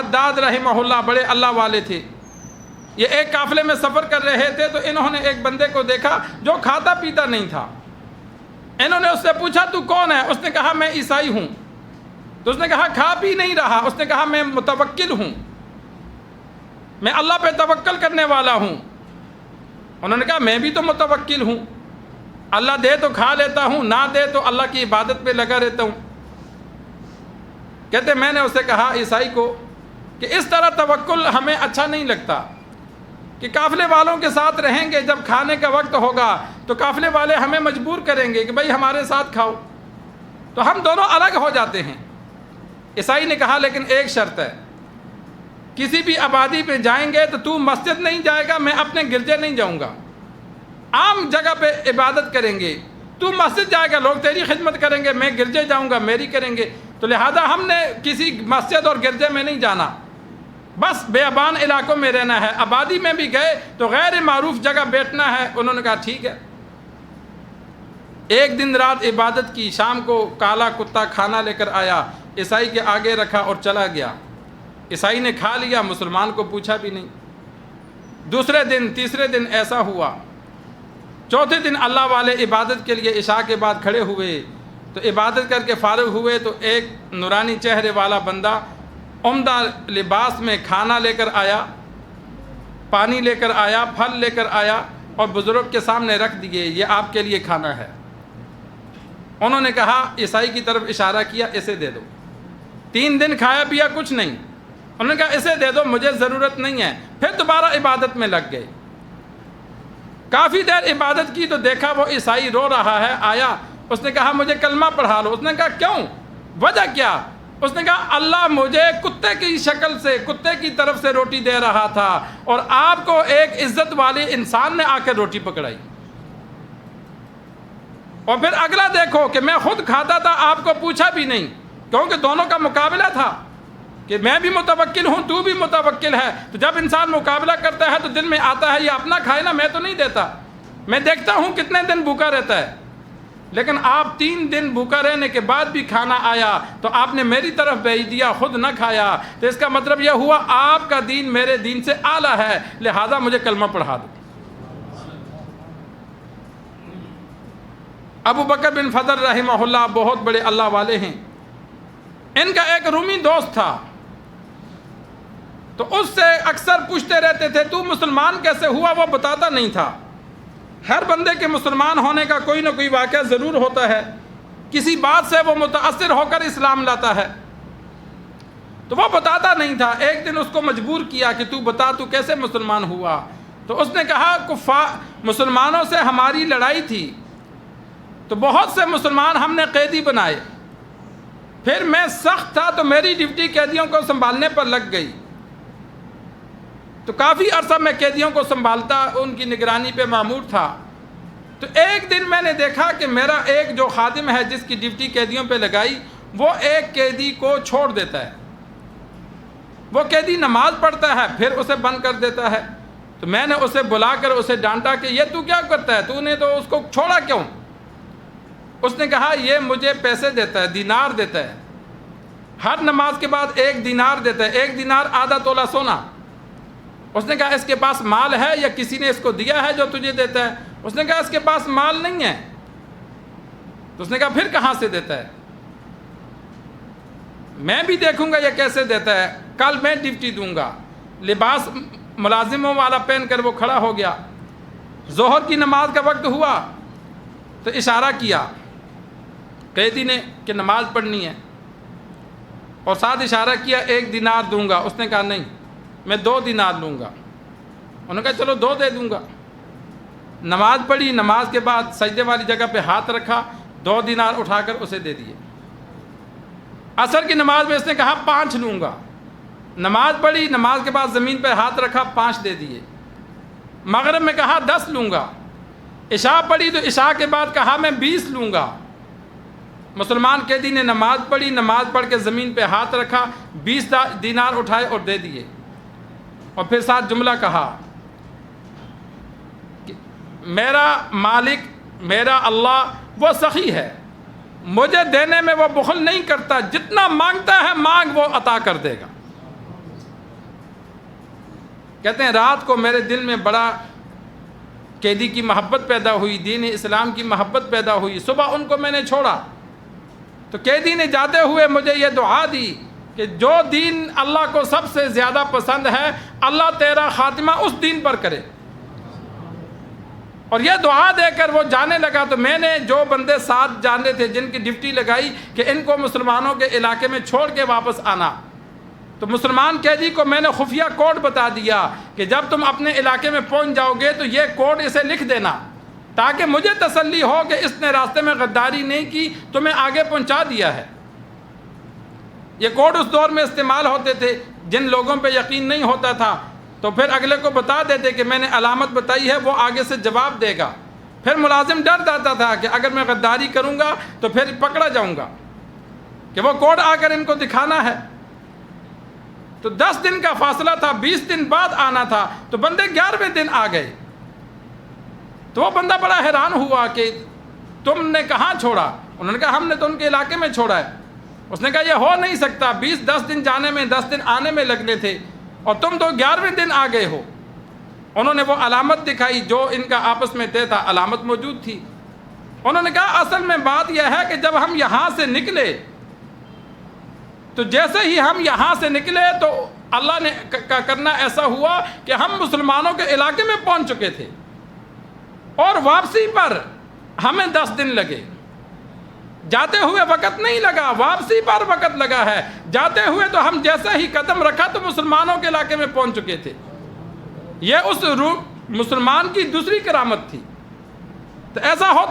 حداد رحمہ اللہ بڑے اللہ والے تھے. یہ ایک قافلے میں سفر کر رہے تھے تو انہوں نے ایک بندے کو دیکھا جو کھاتا پیتا نہیں تھا. انہوں نے اس سے پوچھا تو کون ہے؟ اس نے کہا میں عیسائی ہوں. تو اس نے کہا کھا پی نہیں رہا؟ اس نے کہا میں متوکل ہوں، میں اللہ پہ توکل کرنے والا ہوں. انہوں نے کہا میں بھی تو متوکل ہوں، اللہ دے تو کھا لیتا ہوں، نہ دے تو اللہ کی عبادت پہ لگا رہتا ہوں. کہتے میں نے اسے کہا عیسائی کو کہ اس طرح توکل ہمیں اچھا نہیں لگتا کہ قافلے والوں کے ساتھ رہیں گے، جب کھانے کا وقت ہوگا تو قافلے والے ہمیں مجبور کریں گے کہ بھائی ہمارے ساتھ کھاؤ، تو ہم دونوں الگ ہو جاتے ہیں. عیسائی نے کہا لیکن ایک شرط ہے، کسی بھی آبادی پہ جائیں گے تو مسجد نہیں جائے گا، میں اپنے گرجے نہیں جاؤں گا. عام جگہ پہ عبادت کریں گے، تو مسجد جائے گا، لوگ تیری خدمت کریں گے، میں گرجے جاؤں گا، میری کریں گے. تو لہذا ہم نے کسی مسجد اور گرجے میں نہیں جانا، بس بیابان علاقوں میں رہنا ہے. آبادی میں بھی گئے تو غیر معروف جگہ بیٹھنا ہے. انہوں نے کہا ٹھیک ہے. ایک دن رات عبادت کی، شام کو کالا کتا کھانا لے کر آیا، عیسائی کے آگے رکھا اور چلا گیا. عیسائی نے کھا لیا، مسلمان کو پوچھا بھی نہیں. دوسرے دن تیسرے دن ایسا ہوا. چوتھے دن اللہ والے عبادت کے لیے عشاء کے بعد کھڑے ہوئے تو عبادت کر کے فارغ ہوئے تو ایک نورانی چہرے والا بندہ عمدہ لباس میں کھانا لے کر آیا، پانی لے کر آیا، پھل لے کر آیا اور بزرگ کے سامنے رکھ دیے، یہ آپ کے لیے کھانا ہے. انہوں نے کہا، عیسائی کی طرف اشارہ کیا، اسے دے دو. 3 دن کھایا پیا کچھ نہیں. انہوں نے کہا اسے دے دو، مجھے ضرورت نہیں ہے. پھر دوبارہ عبادت میں لگ گئے. کافی دیر عبادت کی تو دیکھا وہ عیسائی رو رہا ہے. آیا، اس نے کہا مجھے کلمہ پڑھا لو. اس نے کہا کیوں؟ وجہ کیا؟ اس نے کہا اللہ مجھے کتے کی شکل سے، کتے کی طرف سے روٹی دے رہا تھا اور آپ کو ایک عزت والے انسان نے آ کر روٹی پکڑائی. اور پھر اگلا دیکھو کہ میں خود کھاتا تھا، آپ کو پوچھا بھی نہیں، کیونکہ دونوں کا مقابلہ تھا کہ میں بھی متوکل ہوں، تو بھی متوکل ہے. تو جب انسان مقابلہ کرتا ہے تو دل میں آتا ہے یہ اپنا کھائے نا، میں تو نہیں دیتا، میں دیکھتا ہوں کتنے دن بھوکا رہتا ہے. لیکن آپ 3 دن بھوکا رہنے کے بعد بھی کھانا آیا تو آپ نے میری طرف بھیج دیا، خود نہ کھایا. تو اس کا مطلب یہ ہوا آپ کا دین میرے دین سے اعلیٰ ہے، لہذا مجھے کلمہ پڑھا دو. ابو بکر بن فضل رحمہ اللہ بہت بڑے اللہ والے ہیں. ان کا ایک رومی دوست تھا تو اس سے اکثر پوچھتے رہتے تھے تو مسلمان کیسے ہوا؟ وہ بتاتا نہیں تھا. ہر بندے کے مسلمان ہونے کا کوئی نہ کوئی واقعہ ضرور ہوتا ہے، کسی بات سے وہ متاثر ہو کر اسلام لاتا ہے، تو وہ بتاتا نہیں تھا. ایک دن اس کو مجبور کیا کہ تو بتا تو کیسے مسلمان ہوا. تو اس نے کہا مسلمانوں سے ہماری لڑائی تھی تو بہت سے مسلمان ہم نے قیدی بنائے، پھر میں سخت تھا تو میری ڈیوٹی قیدیوں کو سنبھالنے پر لگ گئی. تو کافی عرصہ میں قیدیوں کو سنبھالتا، ان کی نگرانی پہ مامور تھا. تو ایک دن میں نے دیکھا کہ میرا ایک جو خادم ہے جس کی ڈیوٹی قیدیوں پہ لگائی، وہ ایک قیدی کو چھوڑ دیتا ہے. وہ قیدی نماز پڑھتا ہے پھر اسے بند کر دیتا ہے. تو میں نے اسے بلا کر اسے ڈانٹا کہ یہ تو کیا کرتا ہے، تو نے تو اس کو چھوڑا کیوں؟ اس نے کہا یہ مجھے پیسے دیتا ہے، دینار دیتا ہے، ہر نماز کے بعد 1 دینار دیتا ہے، 1 دینار آدھا تولہ سونا. اس نے کہا اس کے پاس مال ہے یا کسی نے اس کو دیا ہے جو تجھے دیتا ہے؟ اس نے کہا اس کے پاس مال نہیں ہے. تو اس نے کہا پھر کہاں سے دیتا ہے؟ میں بھی دیکھوں گا یہ کیسے دیتا ہے، کل میں ڈیوٹی دوں گا. لباس ملازموں والا پہن کر وہ کھڑا ہو گیا. ظہر کی نماز کا وقت ہوا تو اشارہ کیا قیدی نے کہ نماز پڑھنی ہے، اور ساتھ اشارہ کیا 1 دینار دوں گا. اس نے کہا نہیں، میں 2 دینار لوں گا. انہوں نے کہا چلو 2 دے دوں گا. نماز پڑھی، نماز کے بعد سجدے والی جگہ پہ ہاتھ رکھا، 2 دینار اٹھا کر اسے دے دیے. عصر کی نماز میں اس نے کہا 5 لوں گا. نماز پڑھی، نماز کے بعد زمین پہ ہاتھ رکھا، 5 دے دیے. مغرب میں کہا 10 لوں گا. عشاء پڑھی تو عشاء کے بعد کہا میں 20 لوں گا. مسلمان قیدی نے نماز پڑھی، نماز پڑھ کے زمین پہ ہاتھ رکھا، 20 دینار اٹھائے اور دے دیے. اور پھر ساتھ جملہ کہا کہ میرا مالک، میرا اللہ وہ سخی ہے، مجھے دینے میں وہ بخل نہیں کرتا، جتنا مانگتا ہے مانگ وہ عطا کر دے گا. کہتے ہیں رات کو میرے دل میں بڑا قیدی کی محبت پیدا ہوئی، دین اسلام کی محبت پیدا ہوئی، صبح ان کو میں نے چھوڑا تو قیدی نے جاتے ہوئے مجھے یہ دعا دی کہ جو دین اللہ کو سب سے زیادہ پسند ہے اللہ تیرا خاتمہ اس دین پر کرے، اور یہ دعا دے کر وہ جانے لگا۔ تو میں نے جو بندے ساتھ جانے تھے جن کی ڈیوٹی لگائی کہ ان کو مسلمانوں کے علاقے میں چھوڑ کے واپس آنا، تو مسلمان قیدی کو میں نے خفیہ کوڈ بتا دیا کہ جب تم اپنے علاقے میں پہنچ جاؤ گے تو یہ کوڈ اسے لکھ دینا تاکہ مجھے تسلی ہو کہ اس نے راستے میں غداری نہیں کی، تمہیں آگے پہنچا دیا ہے۔ یہ کوڈ اس دور میں استعمال ہوتے تھے، جن لوگوں پہ یقین نہیں ہوتا تھا تو پھر اگلے کو بتا دیتے کہ میں نے علامت بتائی ہے، وہ آگے سے جواب دے گا۔ پھر ملازم ڈر جاتا تھا کہ اگر میں غداری کروں گا تو پھر پکڑا جاؤں گا، کہ وہ کوڈ آ کر ان کو دکھانا ہے۔ تو 10 دن کا فاصلہ تھا، 20 دن بعد آنا تھا، تو بندے 11ویں دن آ گئے۔ تو وہ بندہ بڑا حیران ہوا کہ تم نے کہاں چھوڑا؟ انہوں نے کہا ہم نے تو ان کے علاقے میں چھوڑا ہے۔ اس نے کہا یہ ہو نہیں سکتا، 10 دن جانے میں 10 دن آنے میں لگنے تھے اور تم تو 11ویں دن آ گئے ہو۔ انہوں نے وہ علامت دکھائی جو ان کا آپس میں طے تھا، علامت موجود تھی۔ انہوں نے کہا اصل میں بات یہ ہے کہ جب ہم یہاں سے نکلے تو جیسے ہی ہم یہاں سے نکلے تو اللہ نے کا کرنا ایسا ہوا کہ ہم مسلمانوں کے علاقے میں پہنچ چکے تھے، اور واپسی پر ہمیں 10 دن لگے۔ جاتے ہوئے وقت نہیں لگا، واپسی پر وقت لگا ہے۔ جاتے ہوئے تو ہم جیسے ہی قدم رکھا تو مسلمانوں کے علاقے میں پہنچ چکے تھے۔ یہ اس مسلمان کی دوسری کرامت تھی۔ تو ایسا ہوتا